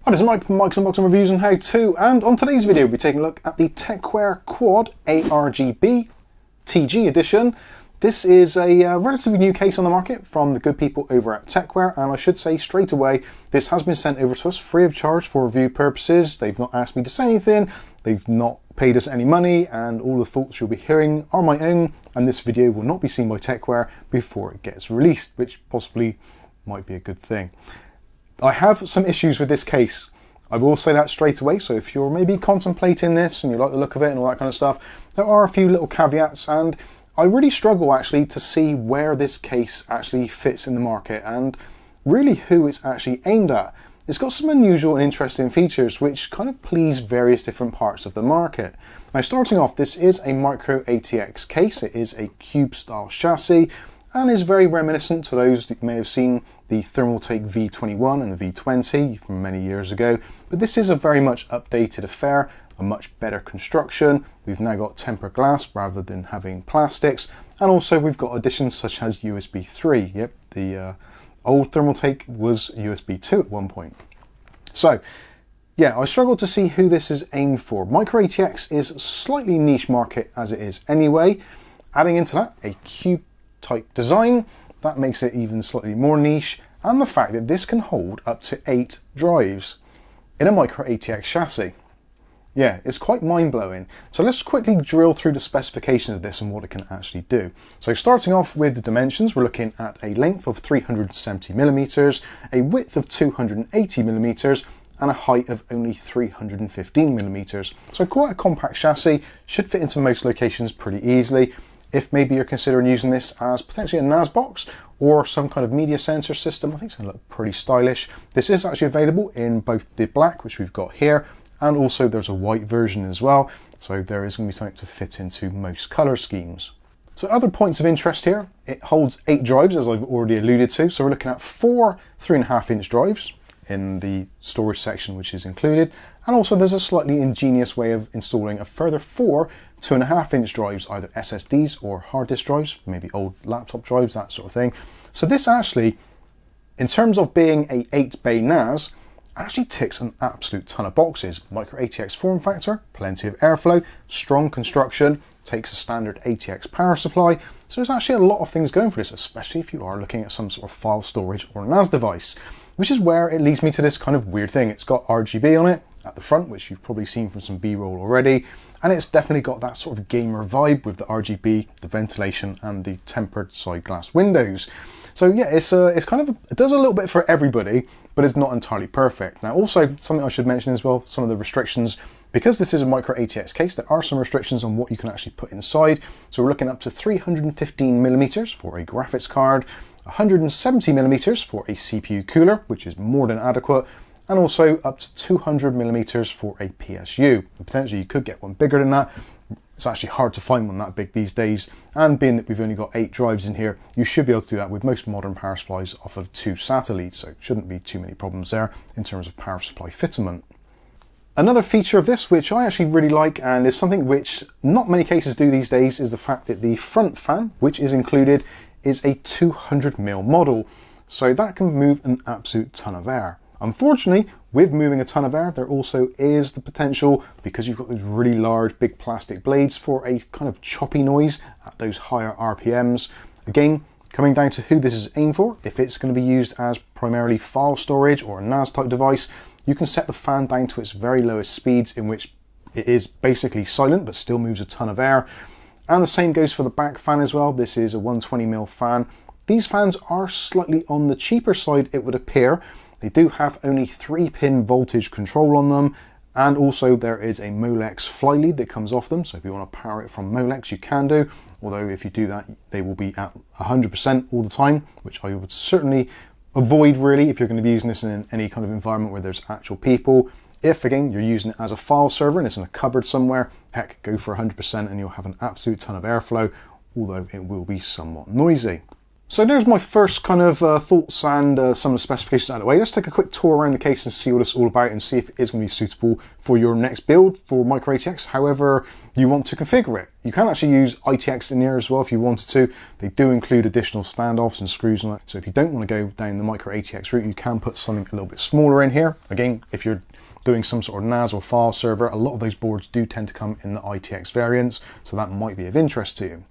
Hi, this is Mike from Mike's Unboxing Reviews and How To, and on today's video we'll be taking a look at the Tecware Quad ARGB TG edition. This is a relatively new case on the market from the good people over at Tecware, and I should say straight away this has been sent over to us free of charge for review purposes. They've not asked me to say anything, they've not paid us any money, and all the thoughts you'll be hearing are my own, and this video will not be seen by Tecware before it gets released, which possibly might be a good thing. I have some issues with this case. I will say that straight away, so if you're maybe contemplating this and you like the look of it and all that kind of stuff, there are a few little caveats, and I really struggle actually to see where this case actually fits in the market and really who it's actually aimed at. It's got some unusual and interesting features which kind of please various different parts of the market. Now, starting off, this is a micro ATX case. It is a cube style chassis and is very reminiscent to those that you may have seen the Thermaltake V21 and the V20 from many years ago, but this is a very much updated affair, a much better construction. We've now got tempered glass rather than having plastics, and also we've got additions such as USB 3. Yep, the old Thermaltake was USB 2 at one point. So yeah, I struggle to see who this is aimed for. Micro ATX is a slightly niche market as it is anyway. Adding into that a cube type design, that makes it even slightly more niche, and the fact that this can hold up to 8 drives in a micro ATX chassis. Yeah, it's quite mind-blowing. So let's quickly drill through the specifications of this and what it can actually do. So starting off with the dimensions, we're looking at a length of 370mm, a width of 280mm, and a height of only 315mm. So quite a compact chassis, should fit into most locations pretty easily. If maybe you're considering using this as potentially a NAS box or some kind of media center system, I think it's going to look pretty stylish. This is actually available in both the black, which we've got here, and also there's a white version as well. So there is going to be something to fit into most color schemes. So other points of interest here, it holds 8 drives as I've already alluded to. So we're looking at 4 3.5-inch drives in the storage section which is included, and also there's a slightly ingenious way of installing a further 4 2.5-inch drives, either SSDs or hard disk drives, maybe old laptop drives, that sort of thing. So this actually, in terms of being a 8-bay NAS, actually ticks an absolute ton of boxes. Micro ATX form factor, plenty of airflow, strong construction, takes a standard ATX power supply. So there's actually a lot of things going for this, especially if you are looking at some sort of file storage or NAS device, which is where it leads me to this kind of weird thing. It's got RGB on it at the front, which you've probably seen from some B-roll already, and it's definitely got that sort of gamer vibe with the RGB, the ventilation, and the tempered side glass windows. So yeah, it's kind of, it does a little bit for everybody, but it's not entirely perfect. Now also, something I should mention as well, some of the restrictions, because this is a micro ATX case, there are some restrictions on what you can actually put inside. So we're looking up to 315mm for a graphics card, 170mm for a CPU cooler, which is more than adequate, and also up to 200mm for a PSU. Potentially you could get one bigger than that. It's actually hard to find one that big these days, and being that we've only got 8 drives in here, you should be able to do that with most modern power supplies off of 2 SATA leads, so it shouldn't be too many problems there in terms of power supply fitment. Another feature of this, which I actually really like, and is something which not many cases do these days, is the fact that the front fan, which is included, is a 200mm model, so that can move an absolute ton of air. Unfortunately, with moving a ton of air, there also is the potential, because you've got those really large big plastic blades, for a kind of choppy noise at those higher RPMs. Again, coming down to who this is aimed for, if it's going to be used as primarily file storage or a NAS type device, you can set the fan down to its very lowest speeds, in which it is basically silent but still moves a ton of air. And the same goes for the back fan as well. This is a 120mm fan. These fans are slightly on the cheaper side, it would appear. They do have only 3-pin voltage control on them, and also there is a Molex fly lead that comes off them, so if you want to power it from Molex you can do, although if you do that they will be at 100% all the time, which I would certainly avoid really if you're going to be using this in any kind of environment where there's actual people. If again you're using it as a file server and it's in a cupboard somewhere, heck, go for 100% and you'll have an absolute ton of airflow, although it will be somewhat noisy. So there's my first kind of thoughts and some of the specifications out of the way. Let's take a quick tour around the case and see what it's all about and see if it is going to be suitable for your next build for micro ATX, however you want to configure it. You can actually use ITX in here as well if you wanted to. They do include additional standoffs and screws and that. So if you don't want to go down the micro ATX route, you can put something a little bit smaller in here. Again, if you're doing some sort of NAS or file server, a lot of those boards do tend to come in the ITX variants, so that might be of interest to you.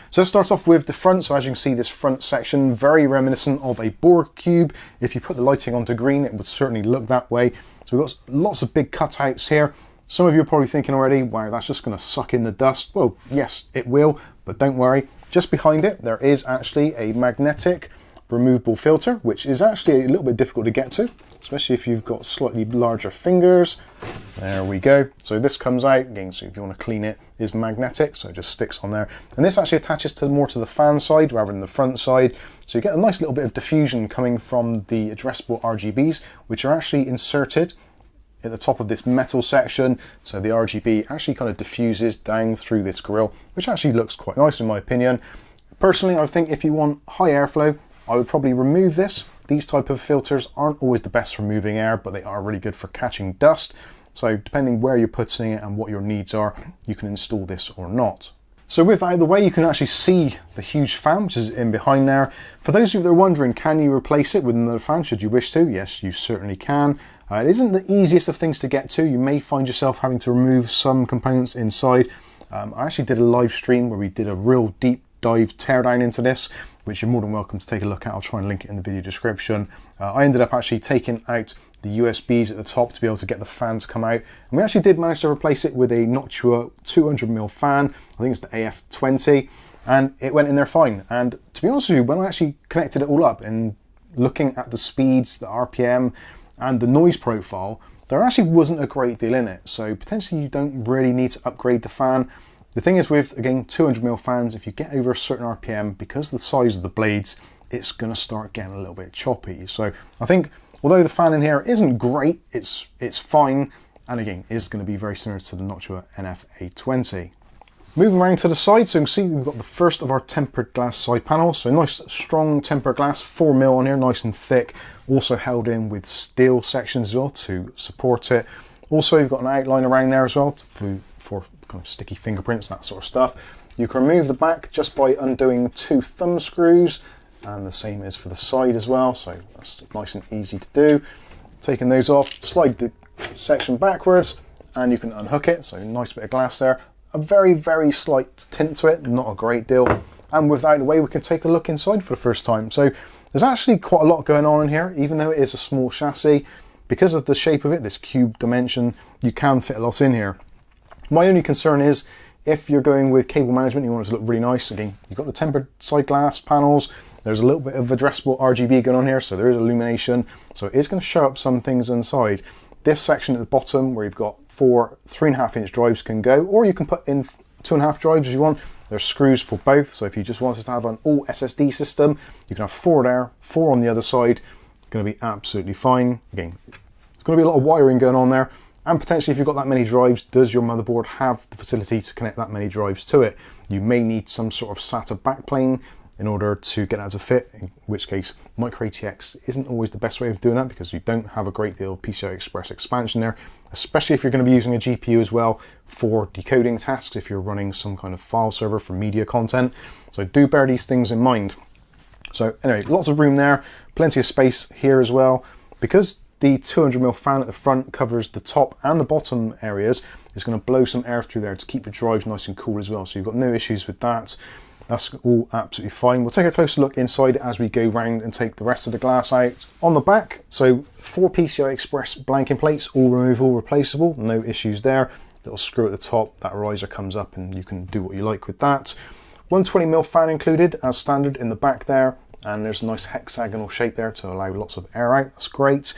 So let's start off with the front. So as you can see, this front section, very reminiscent of a board cube. If you put the lighting onto green, it would certainly look that way. So we've got lots of big cutouts here. Some of you are probably thinking already, wow, that's just going to suck in the dust. Well, yes, it will, but don't worry. Just behind it, there is actually a magnetic removable filter, which is actually a little bit difficult to get to, especially if you've got slightly larger fingers. There we go. So this comes out again, so if you want to clean it, is magnetic, so it just sticks on there. And this actually attaches to more to the fan side rather than the front side. So you get a nice little bit of diffusion coming from the addressable RGBs, which are actually inserted at the top of this metal section. So the RGB actually kind of diffuses down through this grill, which actually looks quite nice in my opinion. Personally, I think if you want high airflow, I would probably remove this. These type of filters aren't always the best for moving air, but they are really good for catching dust. So depending where you're putting it and what your needs are, you can install this or not. So with that out of the way, you can actually see the huge fan, which is in behind there. For those of you that are wondering, can you replace it with another fan should you wish to? Yes, you certainly can. It isn't the easiest of things to get to. You may find yourself having to remove some components inside. I actually did a live stream where we did a real deep dive teardown into this, which you're more than welcome to take a look at. I'll try and link it in the video description. I ended up actually taking out the USBs at the top to be able to get the fan to come out. And we actually did manage to replace it with a Noctua 200mm fan. I think it's the AF20, and it went in there fine. And to be honest with you, when I actually connected it all up and looking at the speeds, the RPM, and the noise profile, there actually wasn't a great deal in it. So potentially you don't really need to upgrade the fan. The thing is with, again, 200mm fans, if you get over a certain RPM, because of the size of the blades, it's going to start getting a little bit choppy. So I think, although the fan in here isn't great, it's fine, and again, is going to be very similar to the Noctua NF820. Moving around to the side, so you can see we've got the first of our tempered glass side panels. So nice strong tempered glass, 4mm on here, nice and thick, also held in with steel sections as well to support it. Also, you've got an outline around there as well for kind of sticky fingerprints, that sort of stuff. You can remove the back just by undoing 2 thumb screws, and the same is for the side as well, so that's nice and easy to do. Taking those off, slide the section backwards and you can unhook it, so nice bit of glass there. A very, very slight tint to it, not a great deal. And with that out of the way, we can take a look inside for the first time. So there's actually quite a lot going on in here, even though it is a small chassis. Because of the shape of it, this cube dimension, you can fit a lot in here. My only concern is if you're going with cable management, you want it to look really nice. Again, you've got the tempered side glass panels. There's a little bit of addressable RGB going on here, so there is illumination. So it is going to show up some things inside. This section at the bottom where you've got 4 3.5-inch drives can go, or you can put in 2.5 drives if you want. There's screws for both, so if you just wanted to have an all SSD system, you can have 4 there, 4 on the other side. Going to be absolutely fine. Again, there's going to be a lot of wiring going on there. And potentially if you've got that many drives, does your motherboard have the facility to connect that many drives to it? You may need some sort of SATA backplane in order to get that to fit, in which case micro ATX isn't always the best way of doing that because you don't have a great deal of PCI Express expansion there, especially if you're going to be using a GPU as well for decoding tasks if you're running some kind of file server for media content. So do bear these things in mind. So anyway, lots of room there, plenty of space here as well. Because the 200mm fan at the front covers the top and the bottom areas, it's going to blow some air through there to keep the drives nice and cool as well. So you've got no issues with that. That's all absolutely fine. We'll take a closer look inside as we go round and take the rest of the glass out. On the back, so 4 PCI Express blanking plates, all removable, replaceable, no issues there. Little screw at the top, that riser comes up and you can do what you like with that. 120mm fan included as standard in the back there, and there's a nice hexagonal shape there to allow lots of air out. That's great.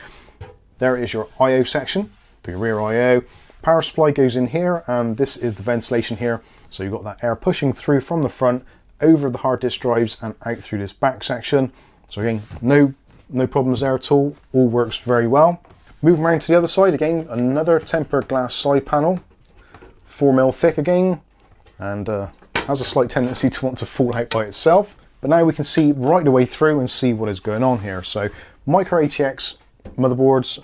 There is your I/O section for your rear I/O. Power supply goes in here, and this is the ventilation here. So you've got that air pushing through from the front over the hard disk drives and out through this back section. So again, no problems there at all. All works very well. Moving around to the other side, again, another tempered glass side panel, 4mm thick again, and has a slight tendency to want to fall out by itself. but now we can see right the way through and see what is going on here. So micro ATX motherboards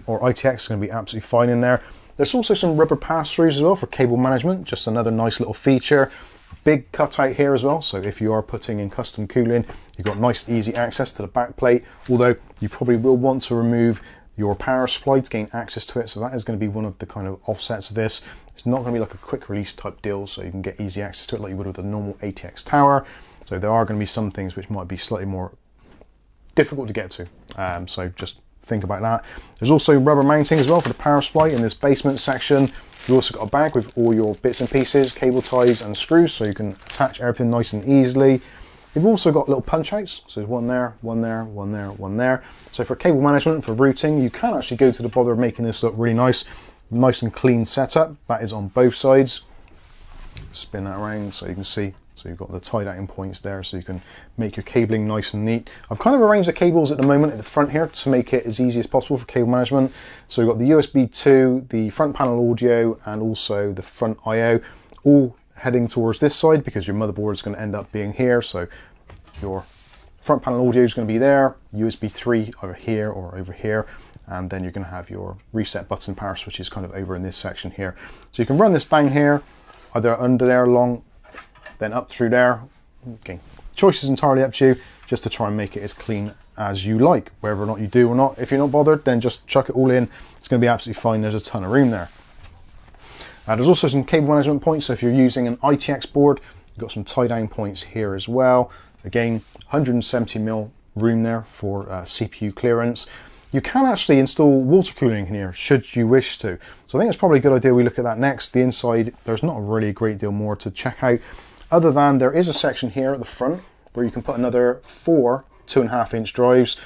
or ITX is going to be absolutely fine in there. There's also some rubber pass-throughs as well for cable management, just another nice little feature. Big cutout here as well, so if you are putting in custom cooling, you've got nice easy access to the back plate, although you probably will want to remove your power supply to gain access to it, so that is going to be one of the kind of offsets of this. It's not going to be like a quick release type deal, so you can get easy access to it like you would with a normal ATX tower. So there are going to be some things which might be slightly more difficult to get to, so just think about that. There's also rubber mounting as well for the power supply in this basement section. You've also got a bag with all your bits and pieces, cable ties and screws, so you can attach everything nice and easily. You've also got little punch outs, so there's one there, one there, one there, one there. So for cable management, for routing, you can actually go to the bother of making this look really nice and clean setup. That is on both sides. Spin that around so you can see. So you've got the tie down points there, so you can make your cabling nice and neat. I've kind of arranged the cables at the moment at the front here to make it as easy as possible for cable management. So we've got the USB 2, the front panel audio, and also the front I/O, all heading towards this side because your motherboard is going to end up being here. So your front panel audio is going to be there, USB 3 over here or over here, and then you're going to have your reset button power switches kind of over in this section here. So you can run this down here, either under there along, then up through there. Okay, choice is entirely up to you, just to try and make it as clean as you like, whether or not you do or not. If you're not bothered, then just chuck it all in. It's going to be absolutely fine. There's a ton of room there. There's also some cable management points, so if you're using an ITX board, you've got some tie down points here as well. Again, 170mm room there for CPU clearance. You can actually install water cooling in here should you wish to. So I think it's probably a good idea we look at that next. The inside, there's not really a great deal more to check out, other than there is a section here at the front where you can put another 4 2.5-inch drives.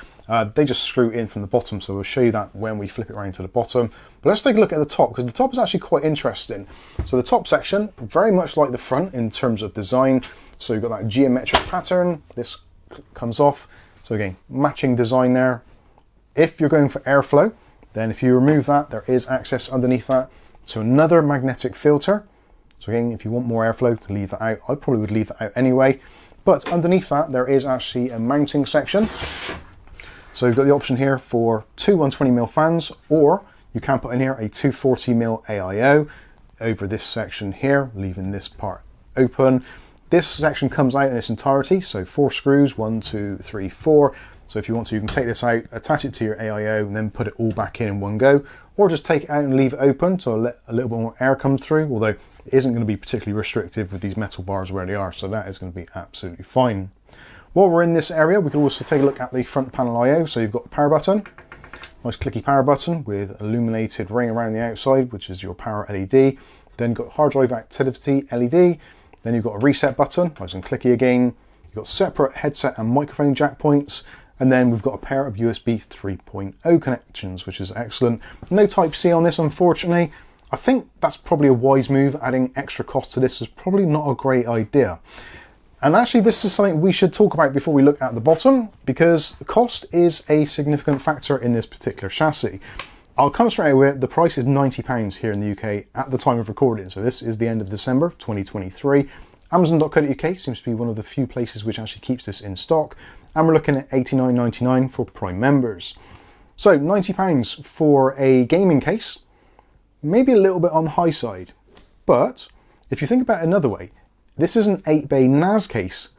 They just screw in from the bottom, so we'll show you that when we flip it around to the bottom. But let's take a look at the top, because the top is actually quite interesting. So the top section, very much like the front in terms of design. So you've got that geometric pattern, this comes off. So again, matching design there. If you're going for airflow, then if you remove that, there is access underneath that to another magnetic filter. So again, if you want more airflow, leave that out. I probably would leave that out anyway. But underneath that, there is actually a mounting section. So you've got the option here for 2 120mm fans, or you can put in here a 240mm AIO over this section here, leaving this part open. This section comes out in its entirety, so 4 screws, 1, 2, 3, 4. So if you want to, you can take this out, attach it to your AIO, and then put it all back in one go, or just take it out and leave it open to let a little bit more air come through, although it isn't going to be particularly restrictive with these metal bars where they are, so that is going to be absolutely fine. While we're in this area, we can also take a look at the front panel I/O. So you've got the power button, nice clicky power button with illuminated ring around the outside, which is your power LED. Then you've got hard drive activity LED. Then you've got a reset button, nice and clicky again. You've got separate headset and microphone jack points. And then we've got a pair of USB 3.0 connections, which is excellent. No Type-C on this, unfortunately. I think that's probably a wise move. Adding extra cost to this is probably not a great idea. And actually, this is something we should talk about before we look at the bottom, because cost is a significant factor in this particular chassis. I'll come straight away, the price is £90 here in the UK at the time of recording. So this is the end of December 2023. Amazon.co.uk seems to be one of the few places which actually keeps this in stock. And we're looking at £89.99 for Prime members. So £90 for a gaming case, maybe a little bit on the high side. But if you think about it another way, this is an 8-bay NAS case.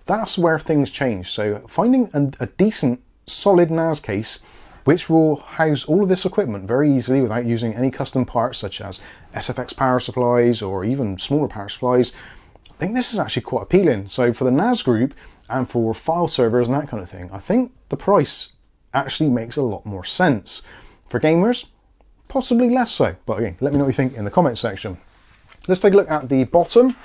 That's where things change. So finding a decent, solid NAS case, which will house all of this equipment very easily without using any custom parts such as SFX power supplies or even smaller power supplies, I think this is actually quite appealing. So for the NAS group and for file servers and that kind of thing, I think the price actually makes a lot more sense. For gamers, possibly less so. But again, let me know what you think in the comment section. Let's take a look at the bottom.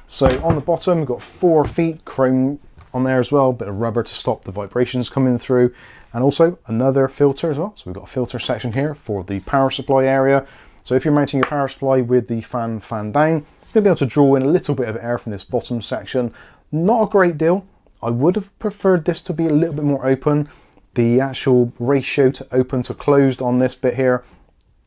So on the bottom, we've got 4 feet chrome on there as well, bit of rubber to stop the vibrations coming through, and also another filter as well. So we've got a filter section here for the power supply area. So if you're mounting your power supply with the fan down, you're going to be able to draw in a little bit of air from this bottom section. Not a great deal. I would have preferred this to be a little bit more open. The actual ratio to open to closed on this bit here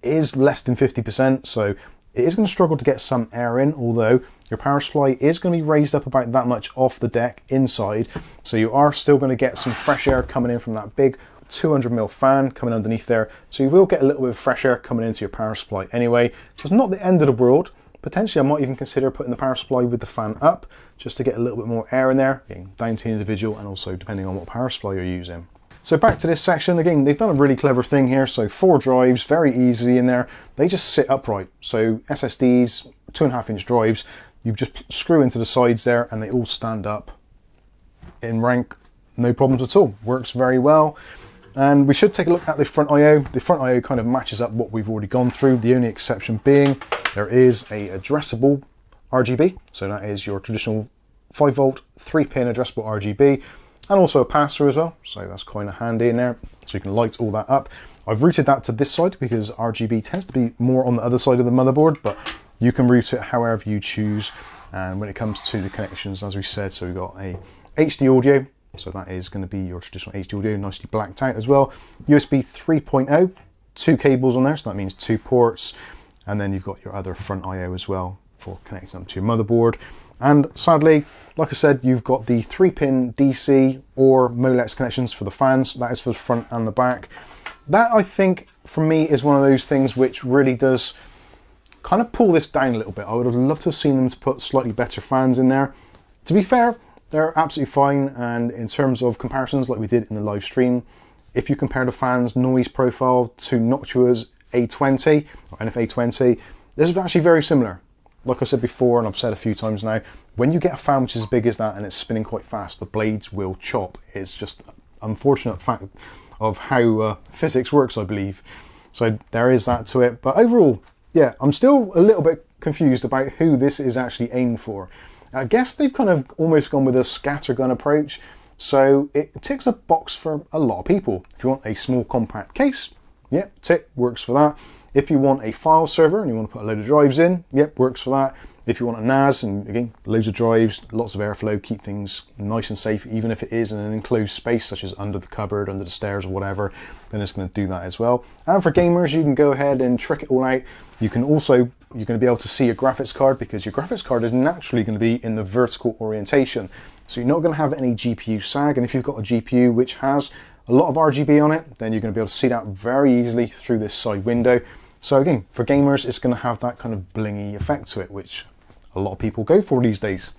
is less than 50%, so It is going to struggle to get some air in, although your power supply is going to be raised up about that much off the deck inside, so you are still going to get some fresh air coming in from that big 200mm fan coming underneath there, so you will get a little bit of fresh air coming into your power supply anyway, so it's not the end of the world. Potentially I might even consider putting the power supply with the fan up, just to get a little bit more air in there, again, down to the individual and also depending on what power supply you're using. So back to this section, again, they've done a really clever thing here. So 4 drives, very easy in there. They just sit upright. So SSDs, 2.5-inch drives, you just screw into the sides there and they all stand up in rank, no problems at all. Works very well. And we should take a look at the front I/O. The front I/O kind of matches up what we've already gone through. The only exception being there is a addressable RGB. So that is your traditional 5V, 3-pin addressable RGB. And also a pass-through as well, so that's kind of handy in there, so you can light all that up. I've routed that to this side because RGB tends to be more on the other side of the motherboard, but you can route it however you choose. And when it comes to the connections, as we said, so we've got a HD audio, so that is going to be your traditional HD audio, nicely blacked out as well. USB 3.0, 2 cables on there, so that means 2 ports, and then you've got your other front I/O as well for connecting them to your motherboard. And sadly, like I said, you've got the 3-pin DC or Molex connections for the fans. That is for the front and the back. That, I think, for me, is one of those things which really does kind of pull this down a little bit. I would have loved to have seen them to put slightly better fans in there. To be fair, they're absolutely fine. And in terms of comparisons, like we did in the live stream, if you compare the fans' noise profile to Noctua's A20 or NF-A20, this is actually very similar. Like I said before, and I've said a few times now, when you get a fan which is as big as that and it's spinning quite fast, the blades will chop. It's just an unfortunate fact of how physics works, I believe. So there is that to it. But overall, yeah, I'm still a little bit confused about who this is actually aimed for. I guess they've kind of almost gone with a scattergun approach. So it ticks a box for a lot of people. If you want a small compact case, yep, tick, works for that. If you want a file server and you want to put a load of drives in, yep, works for that. If you want a NAS and again, loads of drives, lots of airflow, keep things nice and safe, even if it is in an enclosed space such as under the cupboard, under the stairs or whatever, then it's going to do that as well. And for gamers, you can go ahead and trick it all out. You can also, you're going to be able to see your graphics card because your graphics card is naturally going to be in the vertical orientation. So you're not going to have any GPU sag. And if you've got a GPU which has a lot of RGB on it, then you're going to be able to see that very easily through this side window. So again, for gamers, it's going to have that kind of blingy effect to it, which a lot of people go for these days.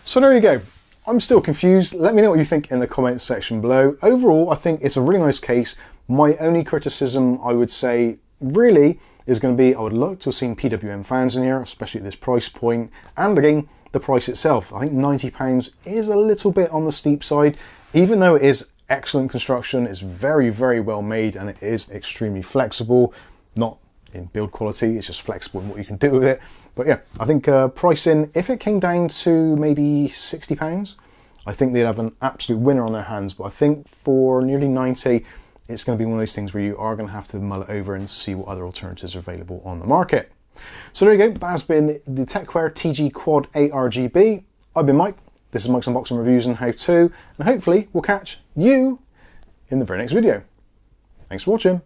So there you go. I'm still confused. Let me know what you think in the comments section below. Overall, I think it's a really nice case. My only criticism, I would say, really is going to be, I would like to have seen PWM fans in here, especially at this price point. And again, the price itself. I think £90 is a little bit on the steep side, even though it is excellent construction. It's very, very well made and it is extremely flexible. Not in build quality, it's just flexible in what you can do with it. But yeah, I think pricing, if it came down to maybe £60, I think they'd have an absolute winner on their hands. But I think for nearly 90, it's going to be one of those things where you are going to have to mull it over and see what other alternatives are available on the market. So there you go, that has been the Tecware TG Quad ARGB. I've been Mike, this is Mike's Unboxing Reviews and How To, and hopefully we'll catch you in the very next video. Thanks for watching.